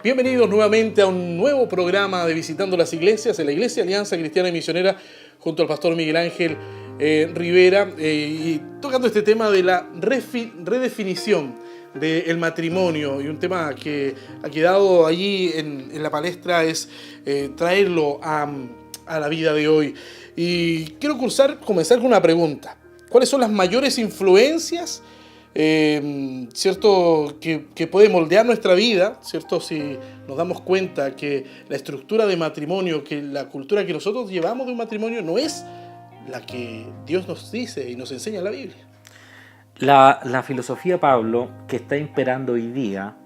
Bienvenidos nuevamente a un nuevo programa de Visitando las Iglesias en la Iglesia Alianza Cristiana y Misionera junto al pastor Miguel Ángel Rivera y tocando este tema de la redefinición del matrimonio, y un tema que ha quedado allí en la palestra es traerlo a la vida de hoy. Y quiero comenzar con una pregunta. ¿Cuáles son las mayores influencias cierto, que puede moldear nuestra vida, cierto, si nos damos cuenta que la estructura de matrimonio, que la cultura que nosotros llevamos de un matrimonio no es la que Dios nos dice y nos enseña en la Biblia? La filosofía, Pablo, que está imperando hoy día,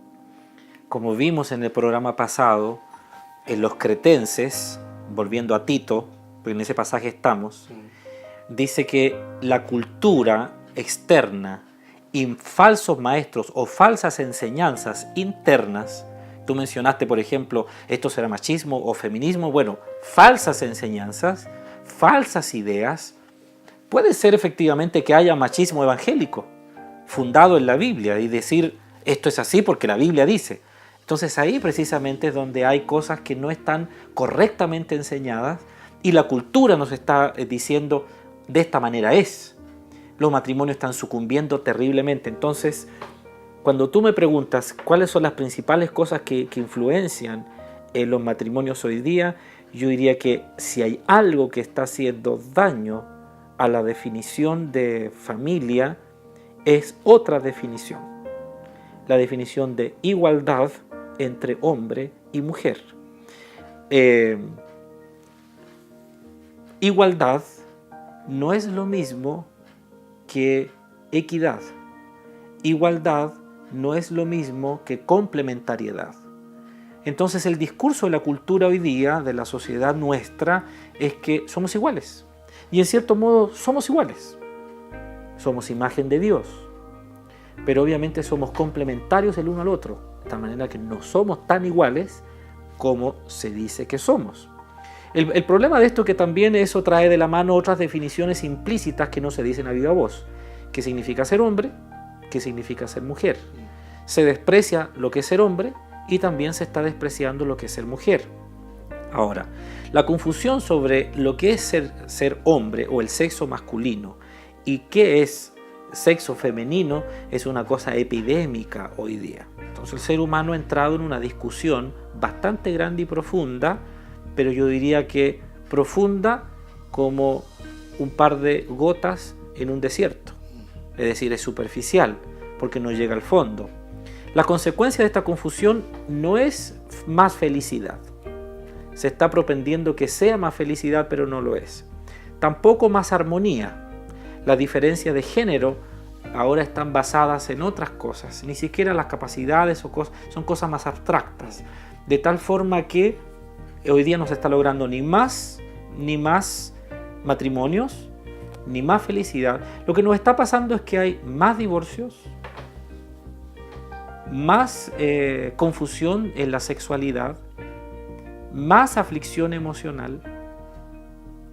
como vimos en el programa pasado, en los cretenses, volviendo a Tito, porque en ese pasaje estamos, dice que la cultura externa y falsos maestros o falsas enseñanzas internas, tú mencionaste, por ejemplo, esto será machismo o feminismo, bueno, falsas enseñanzas, falsas ideas. Puede ser efectivamente que haya machismo evangélico fundado en la Biblia y decir esto es así porque la Biblia dice. Entonces ahí precisamente es donde hay cosas que no están correctamente enseñadas y la cultura nos está diciendo de esta manera es. Los matrimonios están sucumbiendo terriblemente. Entonces, cuando tú me preguntas cuáles son las principales cosas que influencian en los matrimonios hoy día, yo diría que si hay algo que está haciendo daño a la definición de familia, es otra definición. La definición de igualdad entre hombre y mujer. Igualdad no es lo mismo que equidad. Igualdad no es lo mismo que complementariedad. Entonces el discurso de la cultura hoy día, de la sociedad nuestra, es que somos iguales. Y en cierto modo somos iguales. Somos imagen de Dios. Pero obviamente somos complementarios el uno al otro. De tal manera que no somos tan iguales como se dice que somos. El problema de esto es que también eso trae de la mano otras definiciones implícitas que no se dicen a viva voz. ¿Qué significa ser hombre? ¿Qué significa ser mujer? Se desprecia lo que es ser hombre y también se está despreciando lo que es ser mujer. Ahora, la confusión sobre lo que es ser hombre o el sexo masculino y qué es sexo femenino es una cosa epidémica hoy día. Entonces el ser humano ha entrado en una discusión bastante grande y profunda, pero yo diría que profunda como un par de gotas en un desierto. Es decir, es superficial, porque no llega al fondo. La consecuencia de esta confusión no es más felicidad. Se está propendiendo que sea más felicidad, pero no lo es. Tampoco más armonía. Las diferencias de género ahora están basadas en otras cosas. Ni siquiera las capacidades son cosas más abstractas. De tal forma que hoy día no se está logrando ni más matrimonios, ni más felicidad. Lo que nos está pasando es que hay más divorcios, más confusión en la sexualidad, más aflicción emocional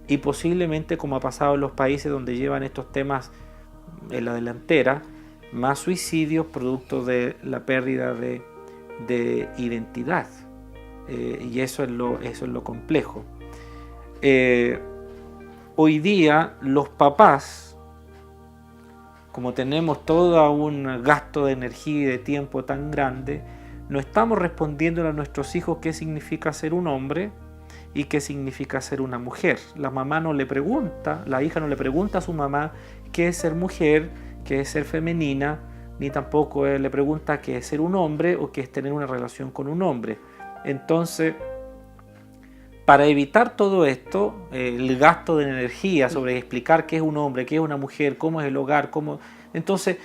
y posiblemente, como ha pasado en los países donde llevan estos temas en la delantera, más suicidios producto de la pérdida de identidad. Y eso es lo complejo. Hoy día los papás, como tenemos todo un gasto de energía y de tiempo tan grande, no estamos respondiendo a nuestros hijos qué significa ser un hombre y qué significa ser una mujer. La hija no le pregunta a su mamá qué es ser mujer, qué es ser femenina, ni tampoco le pregunta qué es ser un hombre o qué es tener una relación con un hombre. Entonces, para evitar todo esto, el gasto de energía sobre explicar qué es un hombre, qué es una mujer, cómo es el hogar, entonces,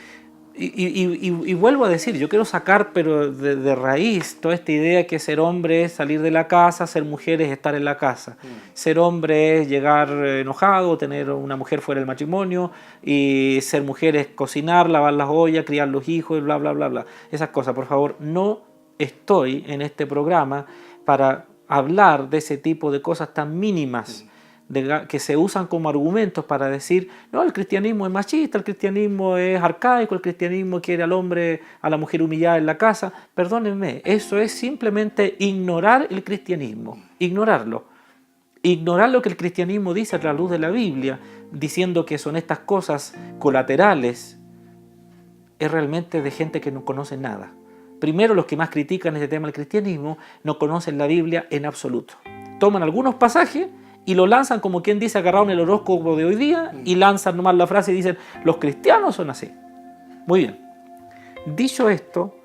y vuelvo a decir, yo quiero sacar pero de raíz toda esta idea que ser hombre es salir de la casa, ser mujer es estar en la casa. Ser hombre es llegar enojado, tener una mujer fuera del matrimonio, y ser mujer es cocinar, lavar las ollas, criar los hijos, bla, bla, bla, bla. Esas cosas, por favor, no estoy en este programa para hablar de ese tipo de cosas tan mínimas, que se usan como argumentos para decir, no, el cristianismo es machista, el cristianismo es arcaico, el cristianismo quiere al hombre, a la mujer humillada en la casa. Perdónenme, eso es simplemente ignorar el cristianismo, ignorarlo. Ignorar lo que el cristianismo dice a la luz de la Biblia, diciendo que son estas cosas colaterales, es realmente de gente que no conoce nada. Primero, los que más critican este tema del cristianismo no conocen la Biblia en absoluto. Toman algunos pasajes y lo lanzan como quien dice, agarraron el horóscopo de hoy día y lanzan nomás la frase y dicen, los cristianos son así. Muy bien. Dicho esto,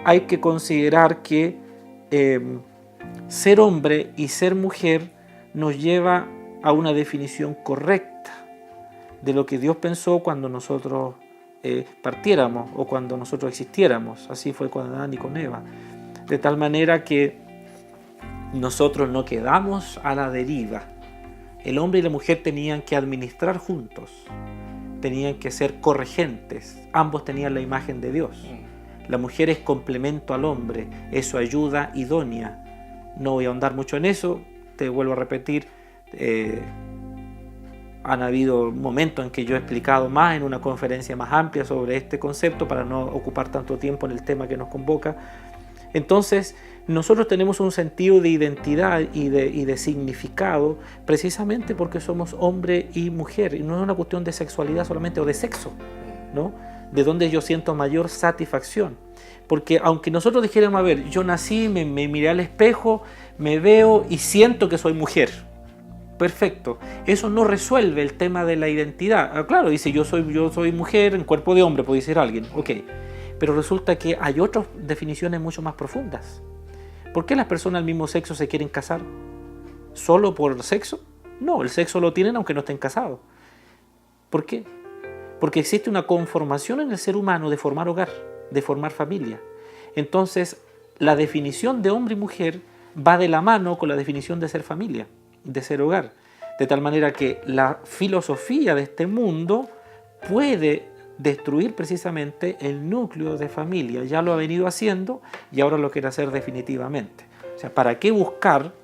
hay que considerar que ser hombre y ser mujer nos lleva a una definición correcta de lo que Dios pensó cuando nosotros partiéramos o cuando nosotros existiéramos. Así fue con Adán y con Eva. De tal manera que nosotros no quedamos a la deriva. El hombre y la mujer tenían que administrar juntos, tenían que ser corregentes. Ambos tenían la imagen de Dios. La mujer es complemento al hombre, es su ayuda idónea. No voy a ahondar mucho en eso, te vuelvo a repetir. Han habido momentos en que yo he explicado más en una conferencia más amplia sobre este concepto para no ocupar tanto tiempo en el tema que nos convoca. Entonces, nosotros tenemos un sentido de identidad y de significado precisamente porque somos hombre y mujer. Y no es una cuestión de sexualidad solamente o de sexo, ¿no? De donde yo siento mayor satisfacción. Porque aunque nosotros dijéramos, a ver, yo nací, me miré al espejo, me veo y siento que soy mujer. Perfecto. Eso no resuelve el tema de la identidad. Claro, dice yo soy mujer en cuerpo de hombre, puede decir alguien. Ok. Pero resulta que hay otras definiciones mucho más profundas. ¿Por qué las personas del mismo sexo se quieren casar? ¿Solo por sexo? No, el sexo lo tienen aunque no estén casados. ¿Por qué? Porque existe una conformación en el ser humano de formar hogar, de formar familia. Entonces, la definición de hombre y mujer va de la mano con la definición de ser familia, de ser hogar. De tal manera que la filosofía de este mundo puede destruir precisamente el núcleo de familia. Ya lo ha venido haciendo y ahora lo quiere hacer definitivamente. O sea, ¿para qué buscar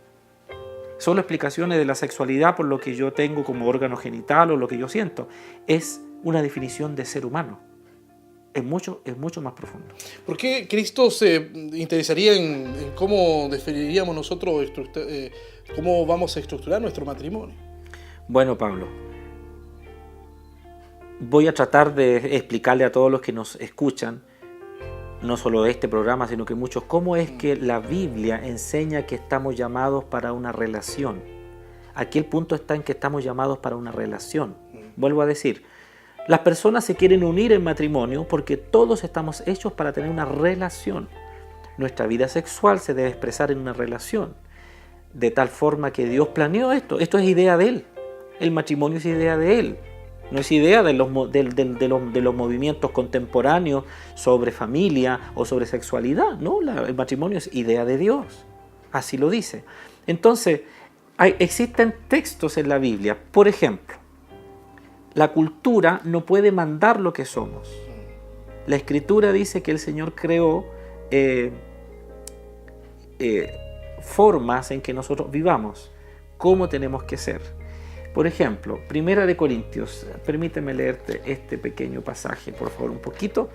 solo explicaciones de la sexualidad por lo que yo tengo como órgano genital o lo que yo siento? Es una definición de ser humano. Es mucho más profundo. ¿Por qué Cristo se interesaría en cómo definiríamos nosotros, cómo vamos a estructurar nuestro matrimonio? Bueno, Pablo, voy a tratar de explicarle a todos los que nos escuchan, no solo este programa, sino que muchos, cómo es que la Biblia enseña que estamos llamados para una relación. Aquí el punto está en que estamos llamados para una relación. Vuelvo a decir, las personas se quieren unir en matrimonio porque todos estamos hechos para tener una relación. Nuestra vida sexual se debe expresar en una relación, de tal forma que Dios planeó esto. Esto es idea de Él. El matrimonio es idea de Él. No es idea de los movimientos contemporáneos sobre familia o sobre sexualidad. No, el matrimonio es idea de Dios. Así lo dice. Entonces, existen textos en la Biblia. Por ejemplo, la cultura no puede mandar lo que somos. La Escritura dice que el Señor creó formas en que nosotros vivamos, cómo tenemos que ser. Por ejemplo, 1 Corintios, permíteme leerte este pequeño pasaje, por favor, un poquito,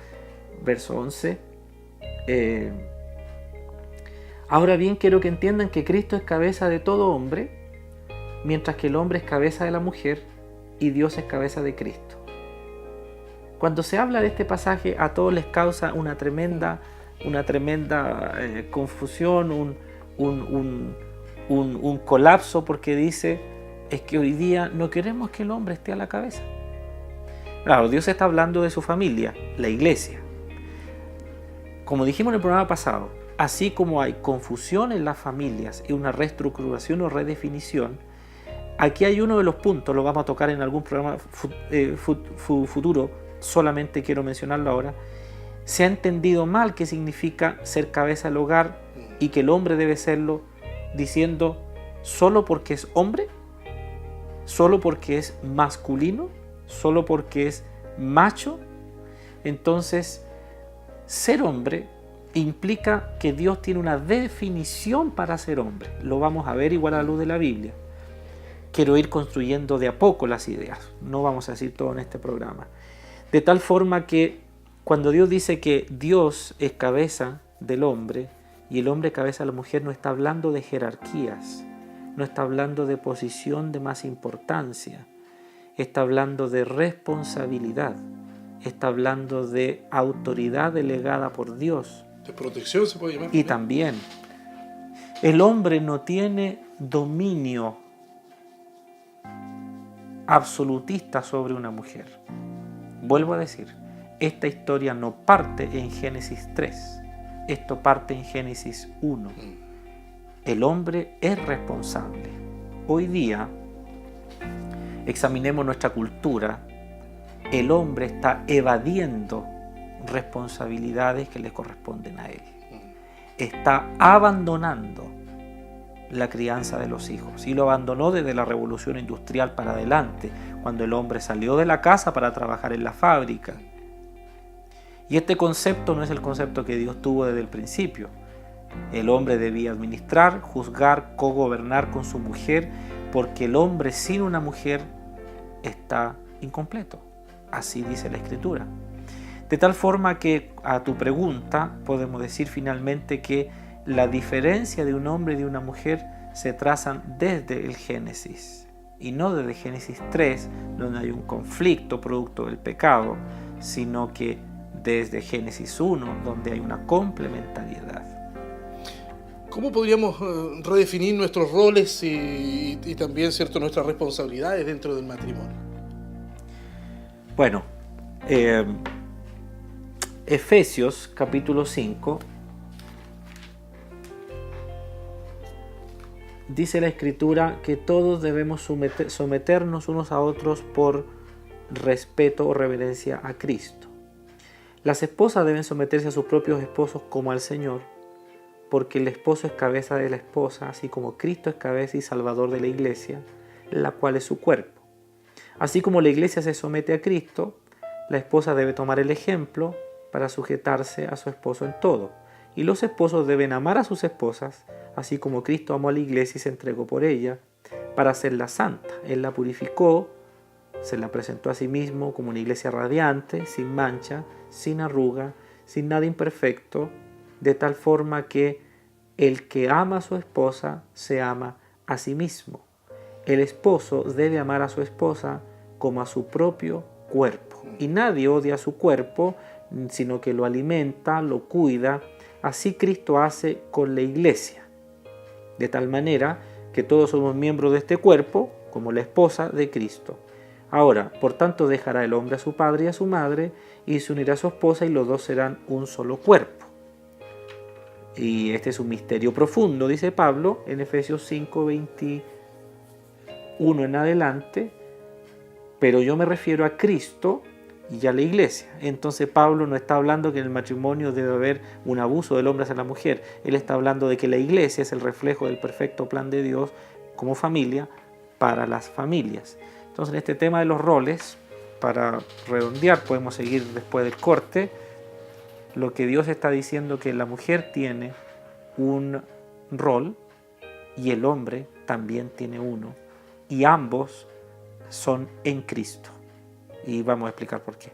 verso 11. Ahora bien, quiero que entiendan que Cristo es cabeza de todo hombre, mientras que el hombre es cabeza de la mujer y Dios es cabeza de Cristo. Cuando se habla de este pasaje, a todos les causa una tremenda confusión, un colapso, porque dice, es que hoy día no queremos que el hombre esté a la cabeza. Claro, Dios está hablando de su familia, la iglesia. Como dijimos en el programa pasado, así como hay confusión en las familias y una reestructuración o redefinición, aquí hay uno de los puntos, lo vamos a tocar en algún programa futuro, solamente quiero mencionarlo ahora. Se ha entendido mal qué significa ser cabeza del hogar y que el hombre debe serlo, diciendo solo porque es hombre, solo porque es masculino, solo porque es macho. Entonces, ser hombre implica que Dios tiene una definición para ser hombre. Lo vamos a ver igual a la luz de la Biblia. Quiero ir construyendo de a poco las ideas. No vamos a decir todo en este programa. De tal forma que cuando Dios dice que Dios es cabeza del hombre y el hombre cabeza de la mujer, no está hablando de jerarquías, no está hablando de posición de más importancia, está hablando de responsabilidad, está hablando de autoridad delegada por Dios. De protección se puede llamar. Y también, el hombre no tiene dominio absolutista sobre una mujer. Vuelvo a decir, esta historia no parte en Génesis 3, esto parte en Génesis 1. El hombre es responsable. Hoy día, examinemos nuestra cultura, el hombre está evadiendo responsabilidades que le corresponden a él. Está abandonando la crianza de los hijos, y lo abandonó desde la revolución industrial para adelante, cuando el hombre salió de la casa para trabajar en la fábrica. Y este concepto no es el concepto que Dios tuvo desde el principio. El hombre debía administrar, juzgar, cogobernar con su mujer, porque el hombre sin una mujer está incompleto. Así dice la Escritura. De tal forma que a tu pregunta podemos decir finalmente que la diferencia de un hombre y de una mujer se trazan desde el Génesis y no desde Génesis 3, donde hay un conflicto producto del pecado, sino que desde Génesis 1, donde hay una complementariedad. ¿Cómo podríamos redefinir nuestros roles y también, ¿cierto?, nuestras responsabilidades dentro del matrimonio? Bueno, Efesios capítulo 5 dice la Escritura que todos debemos someternos unos a otros por respeto o reverencia a Cristo. Las esposas deben someterse a sus propios esposos como al Señor, porque el esposo es cabeza de la esposa, así como Cristo es cabeza y salvador de la iglesia, la cual es su cuerpo. Así como la iglesia se somete a Cristo, la esposa debe tomar el ejemplo para sujetarse a su esposo en todo. Y los esposos deben amar a sus esposas, así como Cristo amó a la iglesia y se entregó por ella, para hacerla santa. Él la purificó, se la presentó a sí mismo como una iglesia radiante, sin mancha, sin arruga, sin nada imperfecto, de tal forma que el que ama a su esposa se ama a sí mismo. El esposo debe amar a su esposa como a su propio cuerpo. Y nadie odia a su cuerpo, sino que lo alimenta, lo cuida. Así Cristo hace con la iglesia. De tal manera que todos somos miembros de este cuerpo, como la esposa de Cristo. Ahora, por tanto, dejará el hombre a su padre y a su madre, y se unirá a su esposa, y los dos serán un solo cuerpo. Y este es un misterio profundo, dice Pablo en Efesios 5, 21 en adelante, pero yo me refiero a Cristo y a la iglesia. Entonces Pablo no está hablando que en el matrimonio debe haber un abuso del hombre hacia la mujer. Él está hablando de que la iglesia es el reflejo del perfecto plan de Dios como familia para las familias. Entonces en este tema de los roles, para redondear, podemos seguir después del corte, lo que Dios está diciendo que la mujer tiene un rol y el hombre también tiene uno, y ambos son en Cristo. Y vamos a explicar por qué.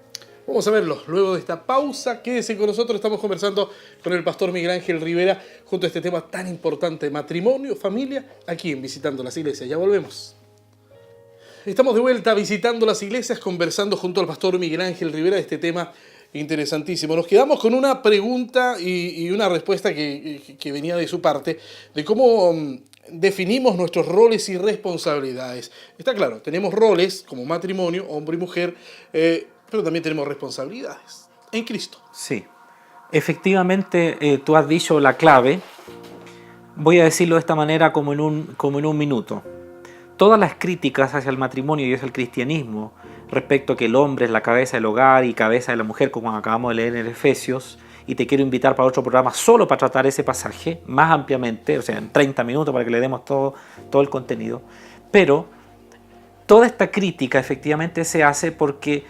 Vamos a verlo luego de esta pausa. Quédense con nosotros, estamos conversando con el pastor Miguel Ángel Rivera junto a este tema tan importante, matrimonio, familia, aquí en Visitando las Iglesias. Ya volvemos. Estamos de vuelta visitando las iglesias, conversando junto al pastor Miguel Ángel Rivera de este tema interesantísimo. Nos quedamos con una pregunta y una respuesta que venía de su parte, de cómo definimos nuestros roles y responsabilidades. Está claro, tenemos roles como matrimonio, hombre y mujer, pero también tenemos responsabilidades en Cristo. Sí, efectivamente tú has dicho la clave. Voy a decirlo de esta manera como en un minuto. Todas las críticas hacia el matrimonio y hacia el cristianismo respecto a que el hombre es la cabeza del hogar y cabeza de la mujer, como acabamos de leer en Efesios, y te quiero invitar para otro programa solo para tratar ese pasaje más ampliamente, o sea, en 30 minutos para que le demos todo el contenido. Pero toda esta crítica efectivamente se hace porque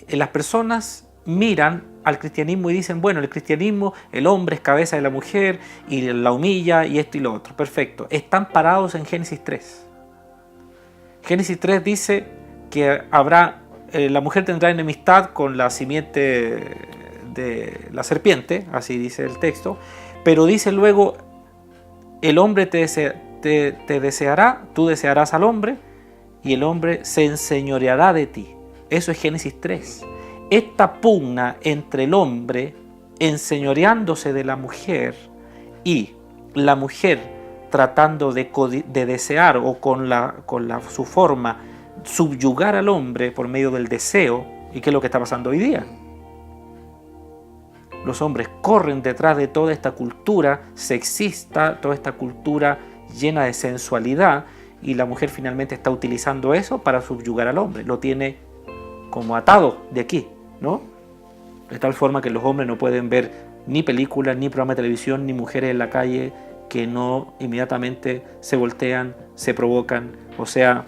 las personas miran al cristianismo y dicen, bueno, el cristianismo, el hombre es cabeza de la mujer y la humilla y esto y lo otro. Perfecto. Están parados en Génesis 3. Génesis 3 dice que la mujer tendrá enemistad con la simiente de la serpiente, así dice el texto, pero dice luego, el hombre te deseará, tú desearás al hombre y el hombre se enseñoreará de ti. Eso es Génesis 3. Esta pugna entre el hombre enseñoreándose de la mujer y la mujer tratando de desear o con su forma subyugar al hombre por medio del deseo. ¿Y qué es lo que está pasando hoy día? Los hombres corren detrás de toda esta cultura sexista, toda esta cultura llena de sensualidad, y la mujer finalmente está utilizando eso para subyugar al hombre. Lo tiene como atado de aquí, ¿no? De tal forma que los hombres no pueden ver ni películas, ni programas de televisión, ni mujeres en la calle que no inmediatamente se voltean, se provocan. O sea,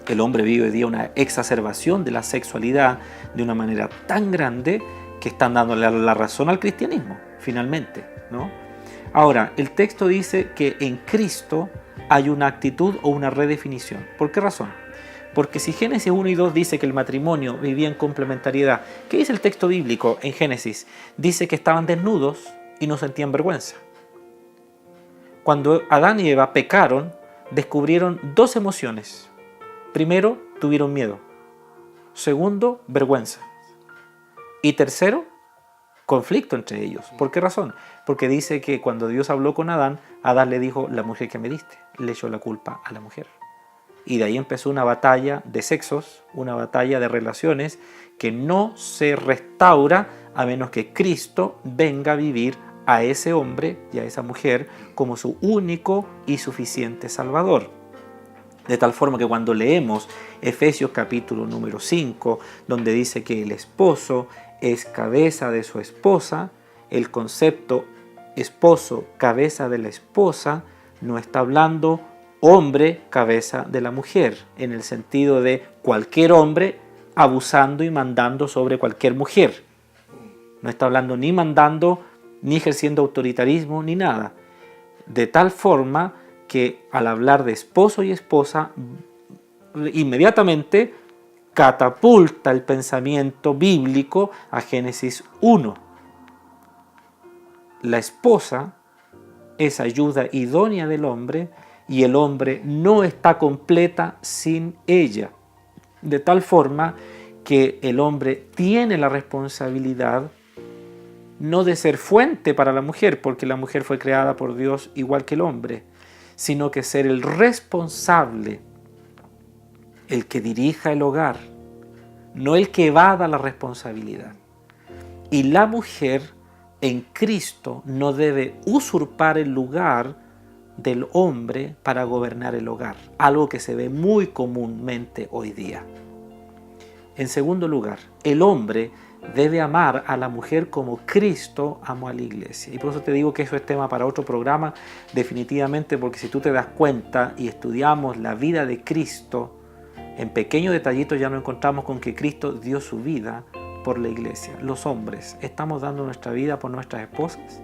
el hombre vive hoy día una exacerbación de la sexualidad de una manera tan grande que están dándole la razón al cristianismo, finalmente, ¿no? Ahora, el texto dice que en Cristo hay una actitud o una redefinición. ¿Por qué razón? Porque si Génesis 1 y 2 dice que el matrimonio vivía en complementariedad, ¿qué dice el texto bíblico en Génesis? Dice que estaban desnudos y no sentían vergüenza. Cuando Adán y Eva pecaron, descubrieron dos emociones. Primero, tuvieron miedo. Segundo, vergüenza. Y tercero, conflicto entre ellos. ¿Por qué razón? Porque dice que cuando Dios habló con Adán, Adán le dijo, la mujer que me diste, le echó la culpa a la mujer. Y de ahí empezó una batalla de sexos, una batalla de relaciones que no se restaura a menos que Cristo venga a vivir a ese hombre y a esa mujer como su único y suficiente Salvador. De tal forma que cuando leemos Efesios capítulo número 5, donde dice que el esposo es cabeza de su esposa, el concepto esposo, cabeza de la esposa, no está hablando hombre, cabeza de la mujer, en el sentido de cualquier hombre abusando y mandando sobre cualquier mujer. No está hablando ni mandando, ni ejerciendo autoritarismo, ni nada. De tal forma que al hablar de esposo y esposa, inmediatamente catapulta el pensamiento bíblico a Génesis 1. La esposa es ayuda idónea del hombre y el hombre no está completa sin ella. De tal forma que el hombre tiene la responsabilidad no de ser fuente para la mujer, porque la mujer fue creada por Dios igual que el hombre, sino que ser el responsable, el que dirija el hogar, no el que evada la responsabilidad. Y la mujer en Cristo no debe usurpar el lugar del hombre para gobernar el hogar, algo que se ve muy comúnmente hoy día. En segundo lugar, el hombre debe amar a la mujer como Cristo amó a la iglesia. Y por eso te digo que eso es tema para otro programa, definitivamente, porque si tú te das cuenta y estudiamos la vida de Cristo, en pequeños detallitos ya nos encontramos con que Cristo dio su vida por la iglesia. Los hombres, ¿estamos dando nuestra vida por nuestras esposas?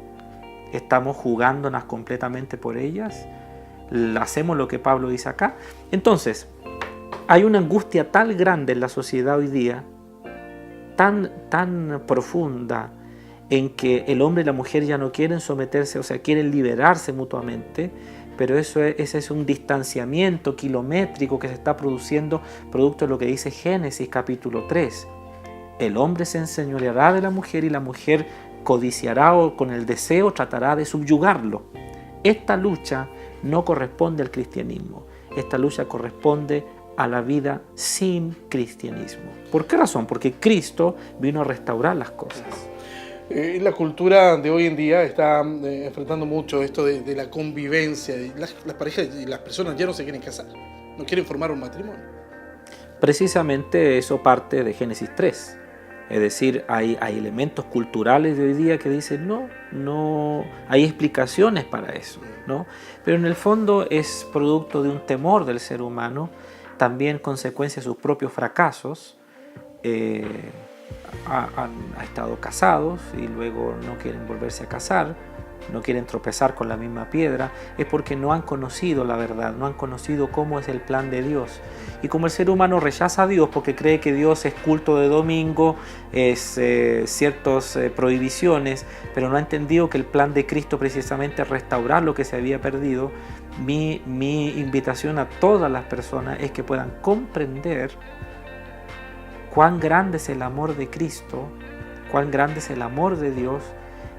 ¿Estamos jugándonos completamente por ellas? ¿Hacemos lo que Pablo dice acá? Entonces, hay una angustia tan grande en la sociedad hoy día, tan profunda, en que el hombre y la mujer ya no quieren someterse, o sea, quieren liberarse mutuamente, pero ese es un distanciamiento kilométrico que se está produciendo producto de lo que dice Génesis capítulo 3. El hombre se enseñoreará de la mujer y la mujer codiciará o con el deseo tratará de subyugarlo. Esta lucha no corresponde al cristianismo, esta lucha corresponde a la vida sin cristianismo. ¿Por qué razón? Porque Cristo vino a restaurar las cosas. La cultura de hoy en día está enfrentando mucho esto de la convivencia. Las parejas y las personas ya no se quieren casar, no quieren formar un matrimonio. Precisamente eso parte de Génesis 3. Es decir, hay elementos culturales de hoy día que dicen no hay explicaciones para eso, ¿no? Pero en el fondo es producto de un temor del ser humano, también consecuencia de sus propios fracasos, han estado casados y luego no quieren volverse a casar, no quieren tropezar con la misma piedra, es porque no han conocido la verdad, no han conocido cómo es el plan de Dios. Y como el ser humano rechaza a Dios porque cree que Dios es culto de domingo, es ciertas prohibiciones, pero no ha entendido que el plan de Cristo precisamente es restaurar lo que se había perdido, mi invitación a todas las personas es que puedan comprender cuán grande es el amor de Cristo, cuán grande es el amor de Dios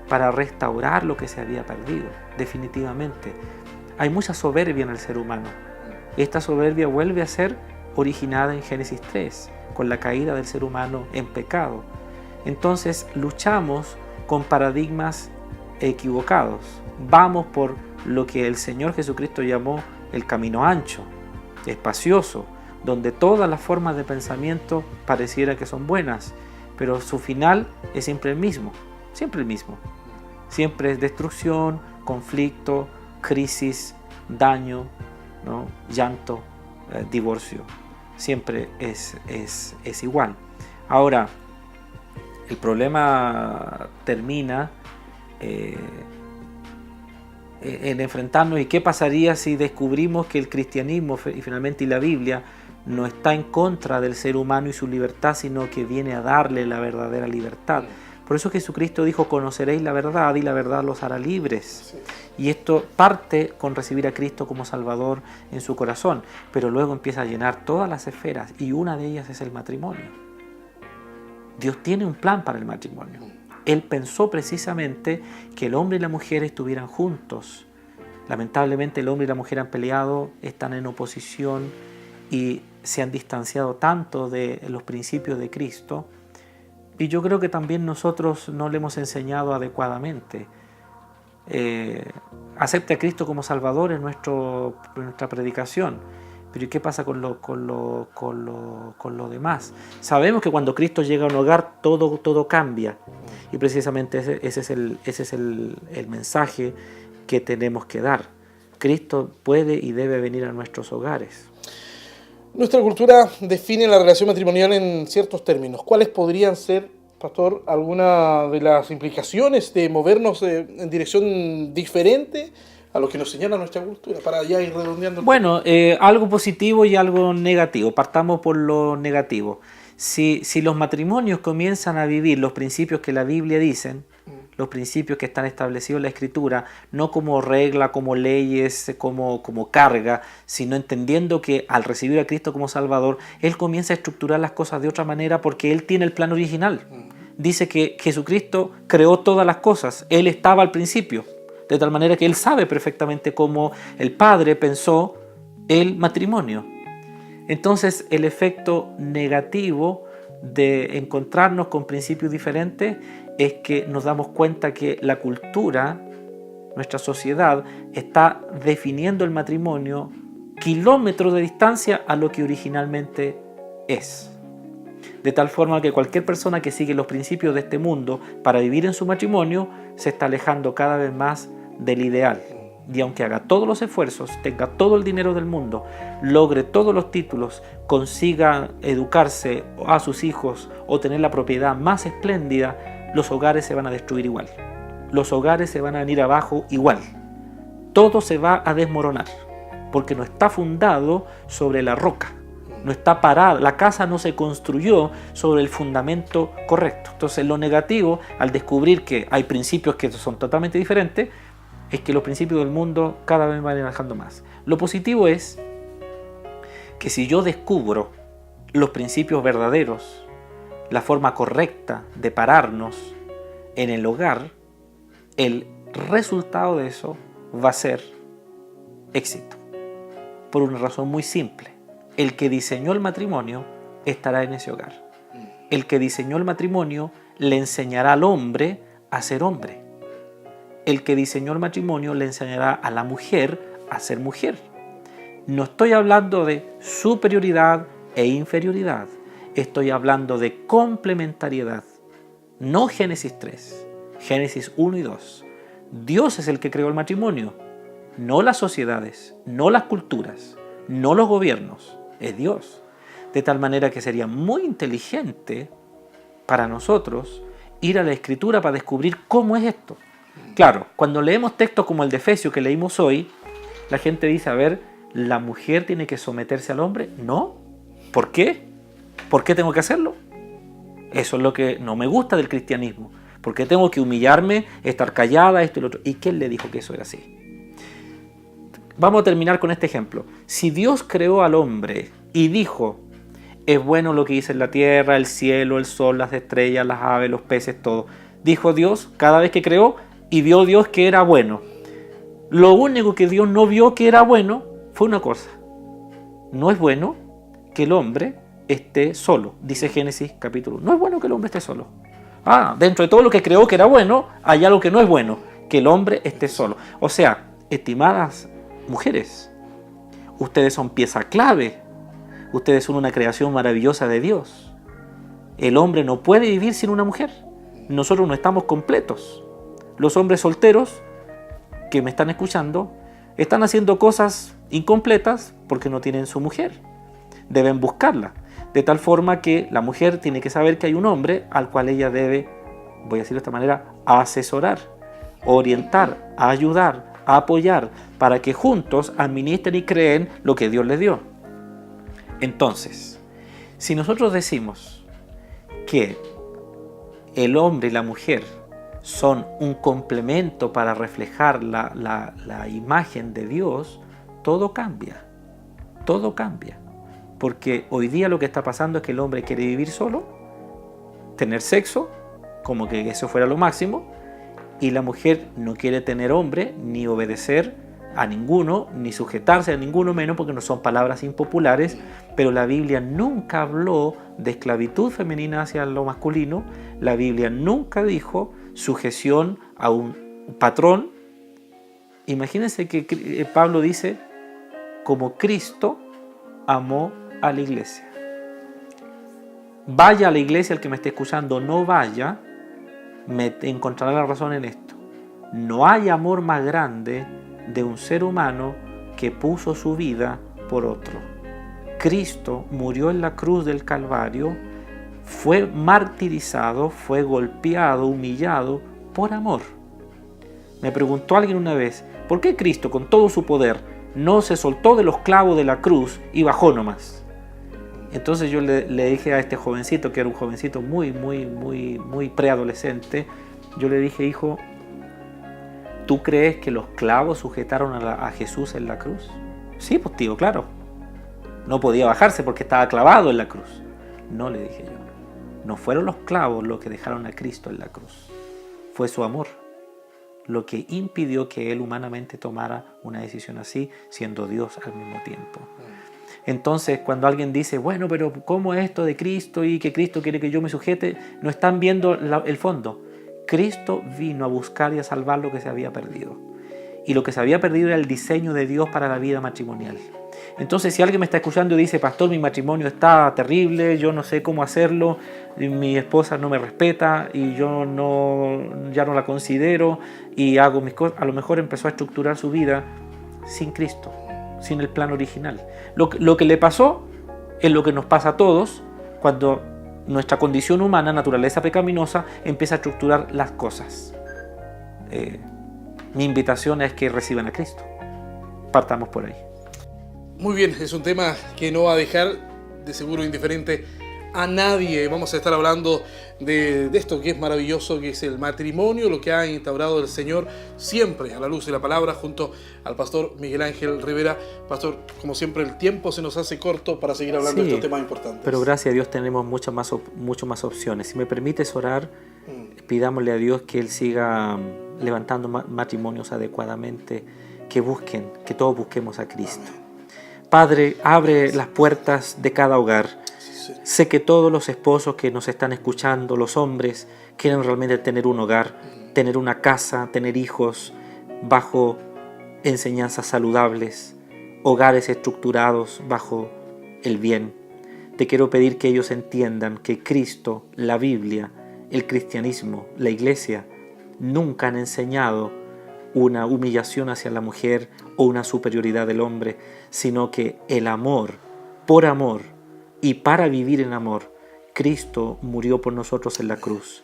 para restaurar lo que se había perdido, definitivamente. Hay mucha soberbia en el ser humano. Esta soberbia vuelve a ser originada en Génesis 3, con la caída del ser humano en pecado. Entonces luchamos con paradigmas equivocados. Vamos por lo que el Señor Jesucristo llamó el camino ancho, espacioso, donde todas las formas de pensamiento pareciera que son buenas, pero su final es siempre el mismo, siempre el mismo. Siempre es destrucción, conflicto, crisis, daño, ¿no? Llanto, divorcio. Siempre es igual. Ahora, el problema termina en enfrentarnos y qué pasaría si descubrimos que el cristianismo y finalmente la Biblia no está en contra del ser humano y su libertad, sino que viene a darle la verdadera libertad. Por eso Jesucristo dijo: conoceréis la verdad y la verdad los hará libres. Sí. Y esto parte con recibir a Cristo como Salvador en su corazón, pero luego empieza a llenar todas las esferas y una de ellas es el matrimonio. Dios tiene un plan para el matrimonio. Él pensó precisamente que el hombre y la mujer estuvieran juntos. Lamentablemente el hombre y la mujer han peleado, están en oposición y se han distanciado tanto de los principios de Cristo. Y yo creo que también nosotros no le hemos enseñado adecuadamente. Acepte a Cristo como Salvador en nuestra predicación. Pero ¿y qué pasa con lo demás? Sabemos que cuando Cristo llega a un hogar todo cambia. Y precisamente ese es el mensaje que tenemos que dar. Cristo puede y debe venir a nuestros hogares. Nuestra cultura define la relación matrimonial en ciertos términos. ¿Cuáles podrían ser, pastor, algunas de las implicaciones de movernos en dirección diferente a lo que nos señala nuestra cultura, para ya ir redondeando? Bueno, algo positivo y algo negativo. Partamos por lo negativo. Si los matrimonios comienzan a vivir los principios que la Biblia dicen, los principios que están establecidos en la Escritura, no como regla, como leyes, como carga, sino entendiendo que al recibir a Cristo como Salvador, Él comienza a estructurar las cosas de otra manera porque Él tiene el plan original. Dice que Jesucristo creó todas las cosas, Él estaba al principio, de tal manera que Él sabe perfectamente cómo el Padre pensó el matrimonio. Entonces, el efecto negativo de encontrarnos con principios diferentes es que nos damos cuenta que la cultura, nuestra sociedad, está definiendo el matrimonio kilómetros de distancia a lo que originalmente es. De tal forma que cualquier persona que sigue los principios de este mundo para vivir en su matrimonio se está alejando cada vez más del ideal. Y aunque haga todos los esfuerzos, tenga todo el dinero del mundo, logre todos los títulos, consiga educarse a sus hijos o tener la propiedad más espléndida, los hogares se van a destruir igual. Los hogares se van a venir abajo igual. Todo se va a desmoronar porque no está fundado sobre la roca. No está parada. La casa no se construyó sobre el fundamento correcto. Entonces, lo negativo, al descubrir que hay principios que son totalmente diferentes, es que los principios del mundo cada vez van alejando más. Lo positivo es que si yo descubro los principios verdaderos, la forma correcta de pararnos en el hogar, el resultado de eso va a ser éxito. Por una razón muy simple. El que diseñó el matrimonio estará en ese hogar. El que diseñó el matrimonio le enseñará al hombre a ser hombre. El que diseñó el matrimonio le enseñará a la mujer a ser mujer. No estoy hablando de superioridad e inferioridad. Estoy hablando de complementariedad. No Génesis 3, Génesis 1 y 2. Dios es el que creó el matrimonio, no las sociedades, no las culturas, no los gobiernos. Es Dios. De tal manera que sería muy inteligente para nosotros ir a la Escritura para descubrir cómo es esto. Claro, cuando leemos textos como el de Efesios que leímos hoy, la gente dice, a ver, ¿la mujer tiene que someterse al hombre? No. ¿Por qué? ¿Por qué tengo que hacerlo? Eso es lo que no me gusta del cristianismo. ¿Por qué tengo que humillarme, estar callada, esto y lo otro? ¿Y quién le dijo que eso era así? Vamos a terminar con este ejemplo. Si Dios creó al hombre y dijo, es bueno lo que hice en la tierra, el cielo, el sol, las estrellas, las aves, los peces, todo. Dijo Dios cada vez que creó y vio Dios que era bueno. Lo único que Dios no vio que era bueno fue una cosa. No es bueno que el hombre esté solo, dice Génesis capítulo 1. No es bueno que el hombre esté solo. Dentro de todo lo que creó que era bueno, hay algo que no es bueno, que el hombre esté solo. O sea, estimadas mujeres, ustedes son pieza clave. Ustedes son una creación maravillosa de Dios. El hombre no puede vivir sin una mujer. Nosotros no estamos completos. Los hombres solteros que me están escuchando están haciendo cosas incompletas porque no tienen su mujer. Deben buscarla. De tal forma que la mujer tiene que saber que hay un hombre al cual ella debe, voy a decirlo de esta manera, asesorar, orientar, ayudar, apoyar, para que juntos administren y creen lo que Dios les dio. Entonces, si nosotros decimos que el hombre y la mujer son un complemento para reflejar la imagen de Dios, todo cambia. Todo cambia. Porque hoy día lo que está pasando es que el hombre quiere vivir solo, tener sexo, como que eso fuera lo máximo, y la mujer no quiere tener hombre, ni obedecer a ninguno, ni sujetarse a ninguno, menos porque no son palabras impopulares, pero la Biblia nunca habló de esclavitud femenina hacia lo masculino, la Biblia nunca dijo sujeción a un patrón. Imagínense que Pablo dice, como Cristo amó a la iglesia. Vaya a la iglesia el que me esté escuchando, no vaya, me encontrará la razón en esto. No hay amor más grande de un ser humano que puso su vida por otro. Cristo murió en la cruz del Calvario, fue martirizado, fue golpeado, humillado por amor. Me preguntó alguien una vez, ¿por qué Cristo con todo su poder no se soltó de los clavos de la cruz y bajó nomás? Entonces yo le dije a este jovencito, que era un jovencito muy preadolescente, yo le dije, hijo, ¿tú crees que los clavos sujetaron a Jesús en la cruz? Sí, pues tío, claro. No podía bajarse porque estaba clavado en la cruz. No, le dije yo. No fueron los clavos los que dejaron a Cristo en la cruz. Fue su amor lo que impidió que Él humanamente tomara una decisión así, siendo Dios al mismo tiempo. Entonces, cuando alguien dice, bueno, pero ¿cómo es esto de Cristo y que Cristo quiere que yo me sujete? No están viendo el fondo. Cristo vino a buscar y a salvar lo que se había perdido. Y lo que se había perdido era el diseño de Dios para la vida matrimonial. Entonces, si alguien me está escuchando y dice, pastor, mi matrimonio está terrible, yo no sé cómo hacerlo, mi esposa no me respeta y yo ya no la considero y hago mis cosas, a lo mejor empezó a estructurar su vida sin Cristo, sin el plan original. Lo que le pasó es lo que nos pasa a todos cuando nuestra condición humana, naturaleza pecaminosa, empieza a estructurar las cosas. Mi invitación es que reciban a Cristo. Partamos por ahí. Muy bien, es un tema que no va a dejar de seguro indiferente a nadie. Vamos a estar hablando de esto que es maravilloso, que es el matrimonio, lo que ha instaurado el Señor, siempre a la luz de la palabra, junto al pastor Miguel Ángel Rivera. Pastor, como siempre, el tiempo se nos hace corto para seguir hablando de estos temas importantes. Pero gracias a Dios tenemos mucho más opciones. Si me permites orar, pidámosle a Dios que Él siga levantando matrimonios adecuadamente, que todos busquemos a Cristo. Padre, abre las puertas de cada hogar. Sé que todos los esposos que nos están escuchando, los hombres, quieren realmente tener un hogar, tener una casa, tener hijos bajo enseñanzas saludables, hogares estructurados bajo el bien. Te quiero pedir que ellos entiendan que Cristo, la Biblia, el cristianismo, la iglesia, nunca han enseñado una humillación hacia la mujer o una superioridad del hombre, sino que el amor, por amor y para vivir en amor, Cristo murió por nosotros en la cruz.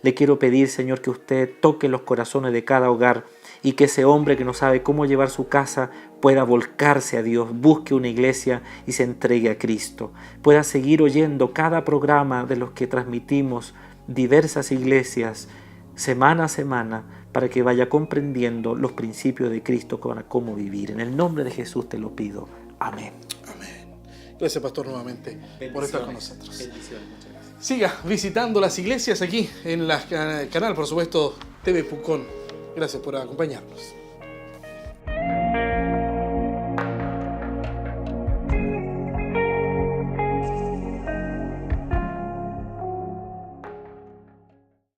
Le quiero pedir, Señor, que usted toque los corazones de cada hogar y que ese hombre que no sabe cómo llevar su casa pueda volcarse a Dios, busque una iglesia y se entregue a Cristo. Pueda seguir oyendo cada programa de los que transmitimos diversas iglesias semana a semana para que vaya comprendiendo los principios de Cristo para cómo vivir. En el nombre de Jesús te lo pido. Amén. Amén. Gracias, pastor, nuevamente por estar con nosotros. Bendiciones, muchas gracias. Siga visitando las iglesias aquí en el canal, por supuesto, TV Pucón. Gracias por acompañarnos.